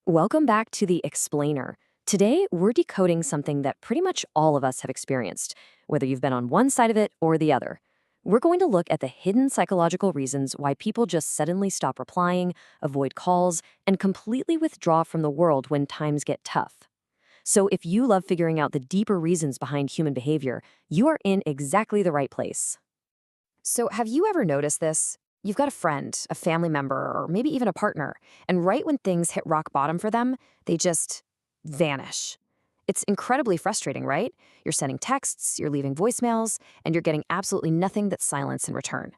Welcome back to The Explainer. Today, we're decoding something that pretty much all of us have experienced, whether you've been on one side of it or the other. We're going to look at the hidden psychological reasons why people just suddenly stop replying, avoid calls, and completely withdraw from the world when times get tough. So if you love figuring out the deeper reasons behind human behavior, you are in exactly the right place. So, have you ever noticed this? You've got a friend, a family member, or maybe even a partner, and right when things hit rock bottom for them, they just vanish. It's incredibly frustrating, right? You're sending texts, you're leaving voicemails, and you're getting absolutely nothing but silence in return.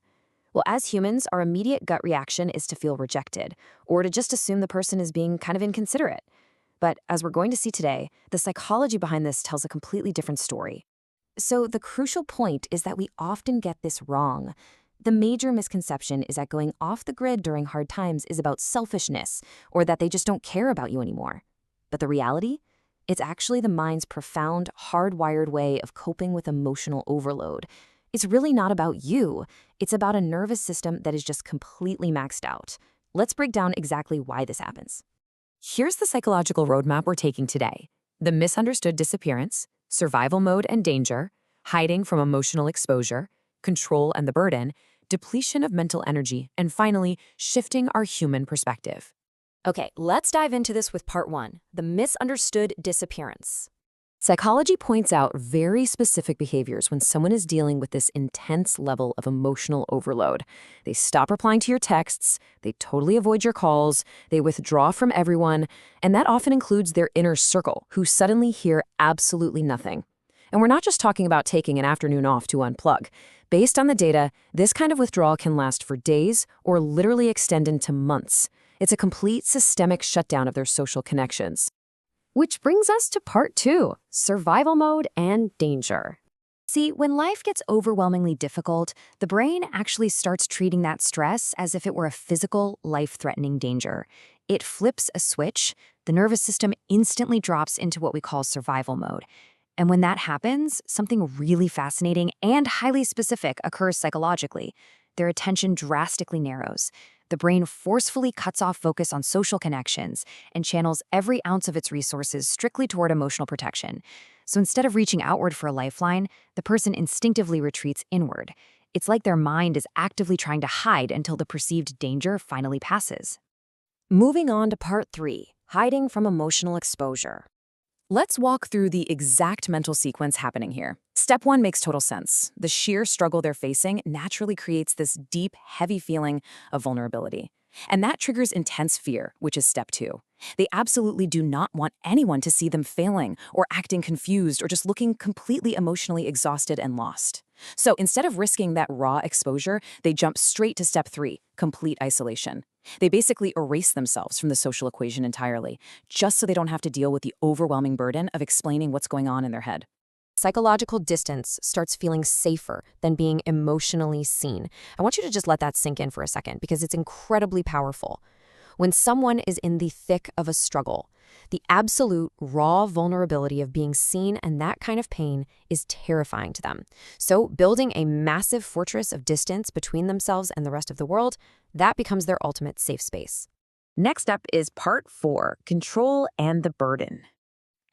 Well, as humans, our immediate gut reaction is to feel rejected, or to just assume the person is being kind of inconsiderate. But as we're going to see today, the psychology behind this tells a completely different story. So the crucial point is that we often get this wrong. The major misconception is that going off the grid during hard times is about selfishness, or that they just don't care about you anymore. But the reality? It's actually the mind's profound, hardwired way of coping with emotional overload. It's really not about you. It's about a nervous system that is just completely maxed out. Let's break down exactly why this happens. Here's the psychological roadmap we're taking today: the misunderstood disappearance, survival mode and danger, hiding from emotional exposure, control and the burden, depletion of mental energy, and finally, shifting our human perspective. Okay, let's dive into this with part one, the misunderstood disappearance. Psychology points out very specific behaviors when someone is dealing with this intense level of emotional overload. They stop replying to your texts, they totally avoid your calls, they withdraw from everyone, and that often includes their inner circle, who suddenly hear absolutely nothing. And we're not just talking about taking an afternoon off to unplug. Based on the data, this kind of withdrawal can last for days or literally extend into months. It's a complete systemic shutdown of their social connections. Which brings us to part two, survival mode and danger. See, when life gets overwhelmingly difficult, the brain actually starts treating that stress as if it were a physical, life-threatening danger. It flips a switch, the nervous system instantly drops into what we call survival mode. And when that happens, something really fascinating and highly specific occurs psychologically. Their attention drastically narrows. The brain forcefully cuts off focus on social connections and channels every ounce of its resources strictly toward emotional protection. So instead of reaching outward for a lifeline, the person instinctively retreats inward. It's like their mind is actively trying to hide until the perceived danger finally passes. Moving on to part three, hiding from emotional exposure. Let's walk through the exact mental sequence happening here. Step one makes total sense. The sheer struggle they're facing naturally creates this deep, heavy feeling of vulnerability. And that triggers intense fear, which is step two. They absolutely do not want anyone to see them failing or acting confused or just looking completely emotionally exhausted and lost. So instead of risking that raw exposure, they jump straight to step three, complete isolation. They basically erase themselves from the social equation entirely, just so they don't have to deal with the overwhelming burden of explaining what's going on in their head. Psychological distance starts feeling safer than being emotionally seen. I want you to just let that sink in for a second because it's incredibly powerful. When someone is in the thick of a struggle, the absolute raw vulnerability of being seen and that kind of pain is terrifying to them. So building a massive fortress of distance between themselves and the rest of the world, that becomes their ultimate safe space. Next up is part four, control and the burden.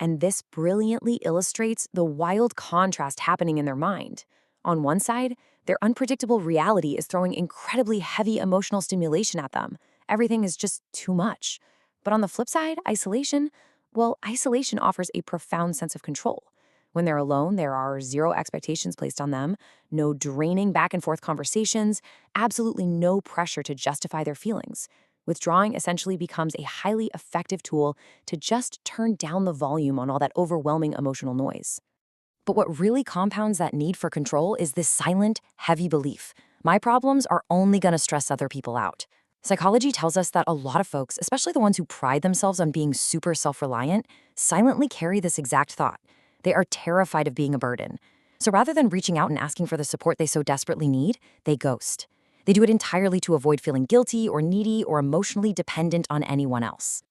And this brilliantly illustrates the wild contrast happening in their mind. On one side, their unpredictable reality is throwing incredibly heavy emotional stimulation at them. Everything is just too much. But on the flip side, isolation offers a profound sense of control. When they're alone, there are zero expectations placed on them, no draining back and forth conversations, absolutely no pressure to justify their feelings. Withdrawing essentially becomes a highly effective tool to just turn down the volume on all that overwhelming emotional noise. But what really compounds that need for control is this silent, heavy belief: my problems are only going to stress other people out. Psychology tells us that a lot of folks, especially the ones who pride themselves on being super self-reliant, silently carry this exact thought. They are terrified of being a burden. So rather than reaching out and asking for the support they so desperately need, they ghost. They do it entirely to avoid feeling guilty or needy or emotionally dependent on anyone else.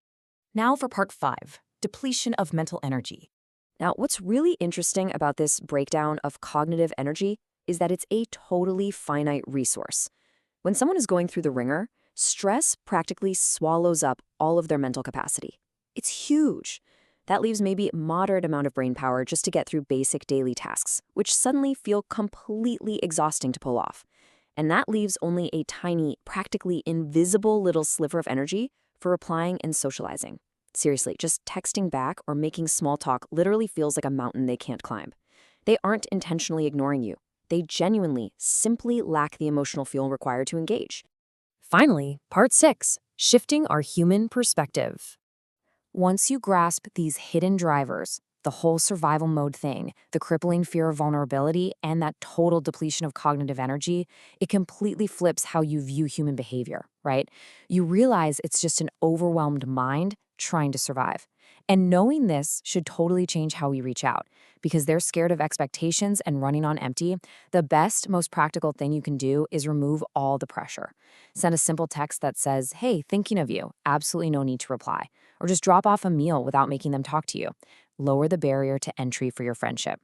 Now for part five, depletion of mental energy. Now, what's really interesting about this breakdown of cognitive energy is that it's a totally finite resource. When someone is going through the ringer, stress practically swallows up all of their mental capacity. It's huge. That leaves maybe a moderate amount of brain power just to get through basic daily tasks, which suddenly feel completely exhausting to pull off. And that leaves only a tiny, practically invisible little sliver of energy for replying and socializing. Seriously, just texting back or making small talk literally feels like a mountain they can't climb. They aren't intentionally ignoring you. They genuinely, simply lack the emotional fuel required to engage. Finally, part 6, shifting our human perspective. Once you grasp these hidden drivers, the whole survival mode thing, the crippling fear of vulnerability, and that total depletion of cognitive energy, it completely flips how you view human behavior, right? You realize it's just an overwhelmed mind trying to survive. And knowing this should totally change how we reach out. Because they're scared of expectations and running on empty, the best, most practical thing you can do is remove all the pressure. Send a simple text that says, "Hey, thinking of you," absolutely no need to reply. Or just drop off a meal without making them talk to you. Lower the barrier to entry for your friendship.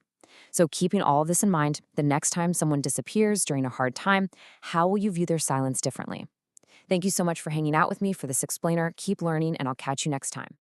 So, keeping all of this in mind, the next time someone disappears during a hard time, how will you view their silence differently? Thank you so much for hanging out with me for this explainer. Keep learning, and I'll catch you next time.